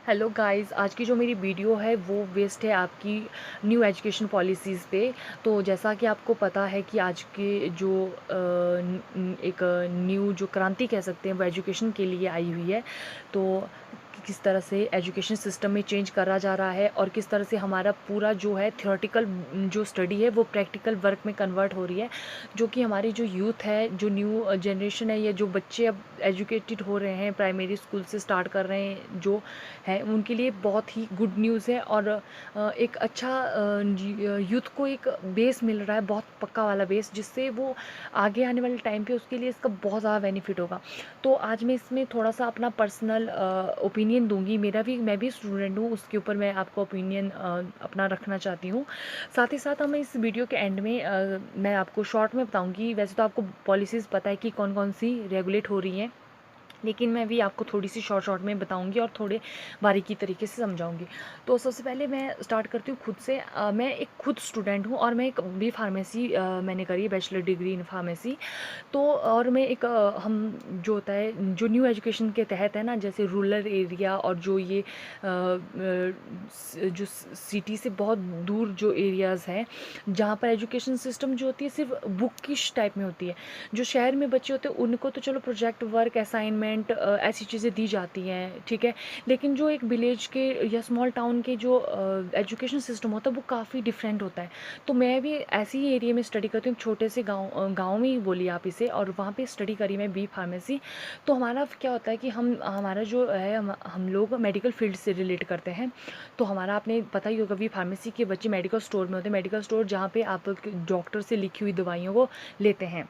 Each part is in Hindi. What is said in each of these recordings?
हेलो गाइस, आज की जो मेरी वीडियो है वो बेस्ड है आपकी न्यू एजुकेशन पॉलिसीज़ पे। तो जैसा कि आपको पता है कि आज के जो एक न्यू जो क्रांति कह सकते हैं वो एजुकेशन के लिए आई हुई है। तो किस तरह से एजुकेशन सिस्टम में चेंज करा जा रहा है और किस तरह से हमारा पूरा जो है थ्योरेटिकल जो स्टडी है वो प्रैक्टिकल वर्क में कन्वर्ट हो रही है, जो कि हमारी जो यूथ है, जो न्यू जनरेशन है, या जो बच्चे अब एजुकेटेड हो रहे हैं, प्राइमरी स्कूल से स्टार्ट कर रहे हैं जो है, उनके लिए बहुत ही गुड न्यूज़ है। और एक अच्छा यूथ को एक बेस मिल रहा है, बहुत पक्का वाला बेस, जिससे वो आगे आने वाले टाइम पे उसके लिए इसका बहुत ज़्यादा बेनिफिट होगा। तो आज मैं इसमें थोड़ा सा अपना पर्सनल ओपिनियन दूंगी। मैं भी स्टूडेंट हूँ, उसके ऊपर मैं आपको ओपिनियन अपना रखना चाहती हूँ। साथ ही साथ हमें इस वीडियो के एंड में मैं आपको शॉर्ट में बताऊंगी। वैसे तो आपको पॉलिसीज़ पता है कि कौन कौन सी रेगुलेट हो रही हैं, लेकिन मैं भी आपको थोड़ी सी शॉर्ट में बताऊंगी और थोड़े बारीकी तरीके से समझाऊंगी। तो सबसे पहले मैं स्टार्ट करती हूँ खुद से। मैं एक खुद स्टूडेंट हूँ और मैं एक बी फार्मेसी मैंने करी है, बैचलर डिग्री इन फार्मेसी। तो और मैं एक जो होता है जो न्यू एजुकेशन के तहत है ना, जैसे रूरल एरिया और जो ये जो सिटी से बहुत दूर जो एरियाज़ हैं, जहाँ पर एजुकेशन सिस्टम जो होती है सिर्फ बुकिश टाइप में होती है। जो शहर में बच्चे होते हैं उनको तो चलो प्रोजेक्ट वर्क, असाइनमेंट, ऐसी चीज़ें दी जाती हैं, ठीक है। लेकिन जो एक विलेज के या स्मॉल टाउन के जो एजुकेशन सिस्टम होता है वो काफ़ी डिफरेंट होता है। तो मैं भी ऐसे ही एरिया में स्टडी करती हूँ, छोटे से गाँव में ही बोलिए आप इसे, और वहाँ पे स्टडी करी मैं बी फार्मेसी। तो हमारा क्या होता है कि हमारा जो है हम लोग मेडिकल फील्ड से रिलेट करते हैं। तो हमारा आपने पता ही होगा, बी फार्मेसी के बच्चे मेडिकल स्टोर में होते हैं, मेडिकल स्टोर जहाँ पे आप डॉक्टर से लिखी हुई दवाइयों को लेते हैं।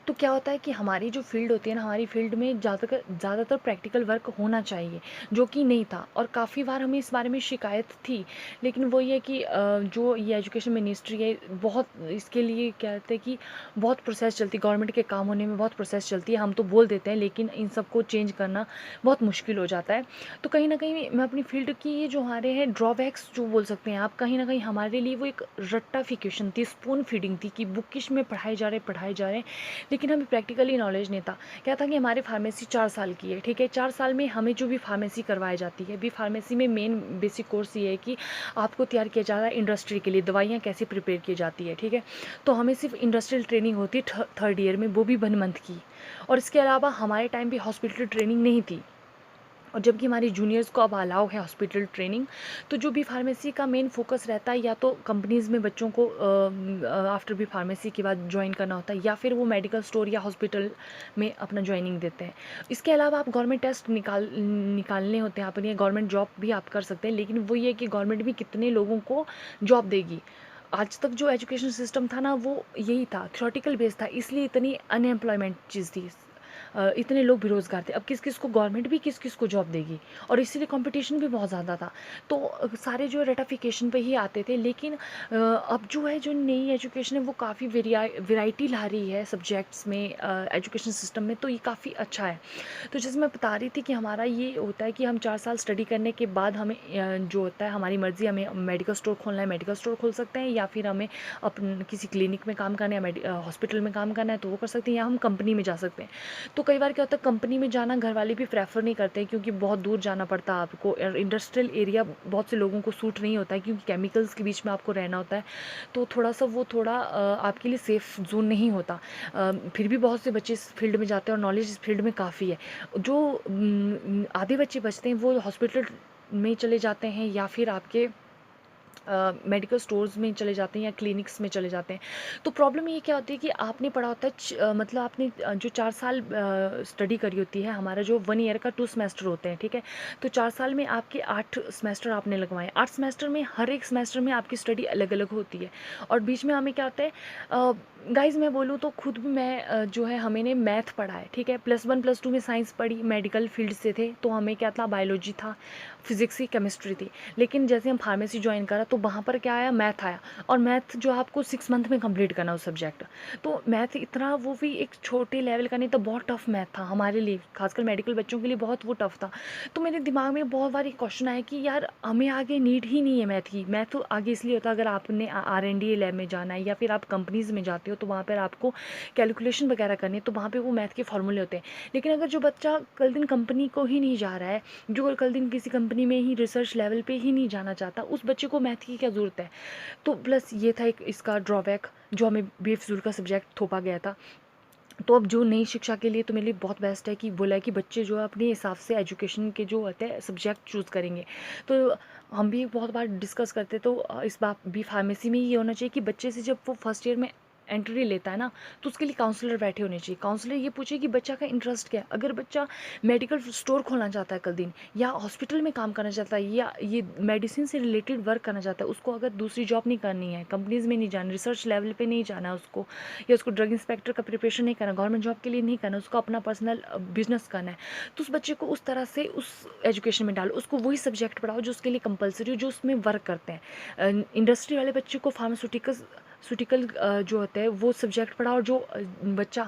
तो क्या होता है कि हमारी जो फील्ड होती है ना, हमारी फील्ड में ज़्यादातर प्रैक्टिकल वर्क होना चाहिए, जो कि नहीं था। और काफ़ी बार हमें इस बारे में शिकायत थी। लेकिन वो ये कि जो ये एजुकेशन मिनिस्ट्री है, बहुत इसके लिए क्या कहते हैं कि बहुत प्रोसेस चलती है, गवर्नमेंट के काम होने में बहुत प्रोसेस चलती है। हम तो बोल देते हैं, लेकिन इन सबको चेंज करना बहुत मुश्किल हो जाता है। तो कहीं ना कहीं मैं अपनी फील्ड की ये जो हमारे हैं ड्रॉबैक्स जो बोल सकते हैं आप, कहीं ना कहीं हमारे लिए वो एक रट्टाफिकेशन थी, स्पून फीडिंग थी, कि बुकिश में पढ़ाए जा रहे हैं, लेकिन हमें प्रैक्टिकली नॉलेज नहीं था। क्या था कि हमारे फार्मेसी 4 साल की है, ठीक है। 4 साल में हमें जो भी फार्मेसी करवाई जाती है, बी फार्मेसी में मेन बेसिक कोर्स ये है कि आपको तैयार किया जा रहा है इंडस्ट्री के लिए, दवाइयाँ कैसे प्रिपेयर की जाती है, ठीक है। तो हमें सिर्फ इंडस्ट्रियल ट्रेनिंग होती है थर्ड ईयर में, वो भी 1 मंथ की। और इसके अलावा हमारे टाइम भी हॉस्पिटल ट्रेनिंग नहीं थी, और जबकि हमारी जूनियर्स को अब अलाउ है हॉस्पिटल ट्रेनिंग। तो जो भी फार्मेसी का मेन फोकस रहता है, या तो कंपनीज़ में बच्चों को आफ्टर भी फार्मेसी के बाद ज्वाइन करना होता है, या फिर वो मेडिकल स्टोर या हॉस्पिटल में अपना ज्वाइनिंग देते हैं। इसके अलावा आप गवर्नमेंट टेस्ट निकालने होते हैं अपनी, गवर्नमेंट जॉब भी आप कर सकते हैं। लेकिन वो ये कि गवर्नमेंट भी कितने लोगों को जॉब देगी। आज तक जो एजुकेशन सिस्टम था ना, वो यही था, थ्योरेटिकल बेस्ड था, इसलिए इतनी अनएम्प्लॉयमेंट चीज़ थी। इतने लोग बेरोज़गार थे। अब किस किस को गवर्नमेंट भी किस किस को जॉब देगी, और इसीलिए कंपटीशन भी बहुत ज़्यादा था। तो सारे जो रेटाफिकेशन पे ही आते थे। लेकिन अब जो है, जो नई एजुकेशन है वो काफ़ी वेराइटी ला रही है सब्जेक्ट्स में, एजुकेशन सिस्टम में। तो ये काफ़ी अच्छा है। तो जैसे मैं बता रही थी कि हमारा ये होता है कि हम 4 साल स्टडी करने के बाद हमें जो होता है, हमारी मर्ज़ी, हमें मेडिकल स्टोर खोलना है, मेडिकल स्टोर खोल सकते हैं, या फिर हमें अपन किसी क्लिनिक में काम करना है, हॉस्पिटल में काम करना है तो वो कर सकते हैं, या हम कंपनी में जा सकते हैं। तो कई बार क्या होता है, कंपनी में जाना घर वाले भी प्रेफर नहीं करते हैं, क्योंकि बहुत दूर जाना पड़ता है आपको, और इंडस्ट्रियल एरिया बहुत से लोगों को सूट नहीं होता है, क्योंकि केमिकल्स के बीच में आपको रहना होता है। तो थोड़ा आपके लिए सेफ़ जोन नहीं होता। फिर भी बहुत से बच्चे इस फील्ड में जाते हैं, और नॉलेज इस फील्ड में काफ़ी है। जो आधे बच्चे बचते हैं वो हॉस्पिटल में चले जाते हैं, या फिर आपके मेडिकल स्टोर्स में चले जाते हैं, या क्लिनिक्स में चले जाते हैं। तो प्रॉब्लम ये क्या होती है कि आपने पढ़ा होता है मतलब आपने जो 4 साल स्टडी करी होती है, हमारा जो 1 ईयर का 2 सेमेस्टर होते हैं, ठीक है। तो 4 साल में आपके 8 सेमेस्टर आपने लगवाए। 8 सेमेस्टर में हर एक सेमेस्टर में आपकी स्टडी अलग अलग होती है। और बीच में हमें क्या होता है, गाइज मैं बोलूँ तो खुद भी मैं जो है, हमें ने मैथ पढ़ा है, ठीक है। +1 +2 में साइंस पढ़ी, मेडिकल फील्ड से थे, तो हमें क्या था, बायोलॉजी था, फिजिक्स ही केमिस्ट्री थी। लेकिन जैसे हम फार्मेसी ज्वाइन करा रहा, तो वहाँ पर क्या आया, मैथ आया। और मैथ जो आपको 6 मंथ में कंप्लीट करना उस सब्जेक्ट। तो मैथ इतना, वो भी एक छोटे लेवल का नहीं था, बहुत टफ मैथ था हमारे लिए, खासकर मेडिकल बच्चों के लिए बहुत वो टफ था। तो मेरे दिमाग में बहुत बार क्वेश्चन आया कि यार हमें आगे नीड ही नहीं है मैथ की। मैथ तो आगे इसलिए होता है अगर आपने R&D लैब में जाना है या फिर आप कंपनीज़ में जाते हो, तो वहाँ पर आपको कैलकुलेशन वगैरह करनी है, तो वहाँ पे वो मैथ के फॉर्मूले होते हैं। लेकिन अगर जो बच्चा कल दिन कंपनी को ही नहीं जा रहा है, जो कल दिन किसी कंपनी में ही रिसर्च लेवल पे ही नहीं जाना चाहता, उस बच्चे को मैथ की क्या ज़रूरत है। तो प्लस ये था एक इसका ड्रॉबैक, जो हमें बेफिजूल का सब्जेक्ट थोपा गया था। तो अब जो नई शिक्षा के लिए तो मेरे लिए बहुत बेस्ट है कि बोला है कि बच्चे जो है अपने हिसाब से एजुकेशन के जो होते हैं सब्जेक्ट चूज़ करेंगे। तो हम भी बहुत बार डिस्कस करते, तो इस बार भी फार्मेसी में ये होना चाहिए कि बच्चे से जब वो फर्स्ट ईयर में एंट्री लेता है ना, तो उसके लिए काउंसलर बैठे होने चाहिए। काउंसलर ये पूछे कि बच्चा का इंटरेस्ट क्या है। अगर बच्चा मेडिकल स्टोर खोलना चाहता है कल दिन, या हॉस्पिटल में काम करना चाहता है, या ये मेडिसिन से रिलेटेड वर्क करना चाहता है, उसको अगर दूसरी जॉब नहीं करनी है, कंपनीज में नहीं जाना, रिसर्च लेवल पे नहीं जाना है उसको, या उसको ड्रग इंस्पेक्टर का प्रिपरेशन नहीं करना, गवर्नमेंट जॉब के लिए नहीं करना, उसको अपना पर्सनल बिजनेस करना है, तो उस बच्चे को उस तरह से उस एजुकेशन में डालो। उसको वही सब्जेक्ट पढ़ाओ जो उसके लिए कंपलसरी हो, जो उसमें वर्क करते हैं। इंडस्ट्री वाले बच्चे को फार्मास्यूटिकल जो होते हैं वो सब्जेक्ट पढ़ाओ, और जो बच्चा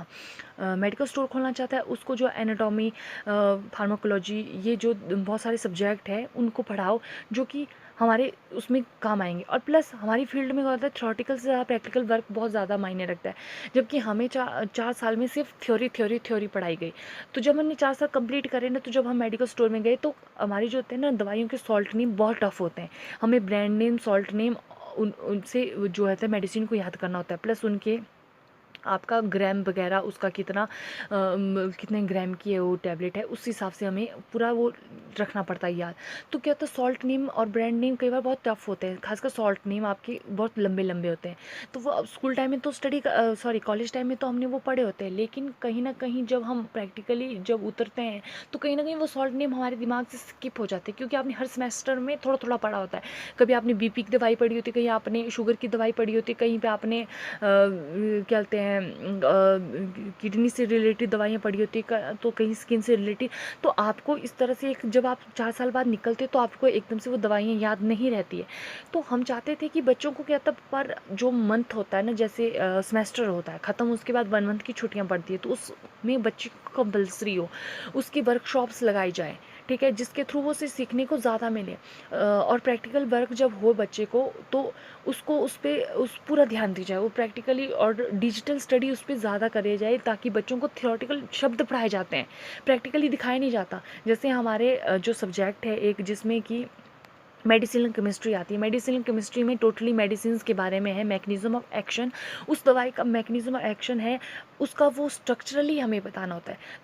मेडिकल स्टोर खोलना चाहता है उसको जो एनाटॉमी, फार्माकोलॉजी, ये जो बहुत सारे सब्जेक्ट हैं उनको पढ़ाओ, जो कि हमारे उसमें काम आएंगे। और प्लस हमारी फील्ड में क्या होता है, थ्योरेटिकल से ज़्यादा प्रैक्टिकल वर्क बहुत ज़्यादा मायने रखता है। जबकि हमें 4 साल में सिर्फ थ्योरी पढ़ाई गई। तो जब हमने 4 साल कंप्लीट करे ना, तो जब हम मेडिकल स्टोर में गए, तो हमारी जो होते हैं ना दवाइयों के सॉल्ट नेम बहुत टफ होते हैं। हमें ब्रांड नेम, सॉल्ट नेम, उनसे जो है मेडिसिन को याद करना होता है, प्लस उनके आपका ग्राम वगैरह उसका कितने ग्राम की है वो टैबलेट है, उस हिसाब से हमें पूरा वो रखना पड़ता है याद। तो क्या होता है, सॉल्ट नेम और ब्रांड नेम कई बार बहुत टफ होते हैं, खासकर सॉल्ट नेम आपके बहुत लंबे लंबे होते हैं। तो वो अब स्कूल टाइम में तो कॉलेज टाइम में तो हमने वो पढ़े होते हैं, लेकिन कहीं ना कहीं जब हम प्रैक्टिकली जब उतरते हैं, तो कहीं ना कहीं वो सॉल्ट नेम हमारे दिमाग से स्किप हो जाते हैं, क्योंकि आपने हर सेमेस्टर में थोड़ा थोड़ा पढ़ा होता है। कभी आपने BP की दवाई पढ़ी होती है, कहीं आपने शुगर की दवाई पढ़ी होती है, कहीं पे आपने क्या कहते हैं किडनी से रिलेटेड दवाइयाँ पड़ी होती है, तो कहीं स्किन से रिलेटेड। तो आपको इस तरह से जब आप 4 साल बाद निकलते, तो आपको एकदम से वो दवाइयाँ याद नहीं रहती है। तो हम चाहते थे कि बच्चों को क्या था, पर जो मंथ होता है ना, जैसे सेमेस्टर होता है ख़त्म, उसके बाद 1 मंथ की छुट्टियाँ पड़ती है, तो उसमें बच्चे को कंपल्सरी हो उसकी वर्कशॉप्स लगाई जाए, ठीक है, जिसके थ्रू वो उसे सीखने को ज़्यादा मिले। और प्रैक्टिकल वर्क जब हो बच्चे को, तो उसको उस पूरा ध्यान दी जाए, वो प्रैक्टिकली और डिजिटल स्टडी उस पर ज़्यादा करे जाए, ताकि बच्चों को थियोरेटिकल शब्द पढ़ाए जाते हैं, प्रैक्टिकली दिखाया नहीं जाता। जैसे हमारे जो सब्जेक्ट है एक, जिसमें कि मेडिसिनल केमिस्ट्री आती है। मेडिसिनल केमिस्ट्री में टोटली मेडिसिन के बारे में है, मैकेनिज्म ऑफ एक्शन, उस दवाई का मैकेनिज्म ऑफ एक्शन है, उसका वो स्ट्रक्चरली हमें बताना होता है।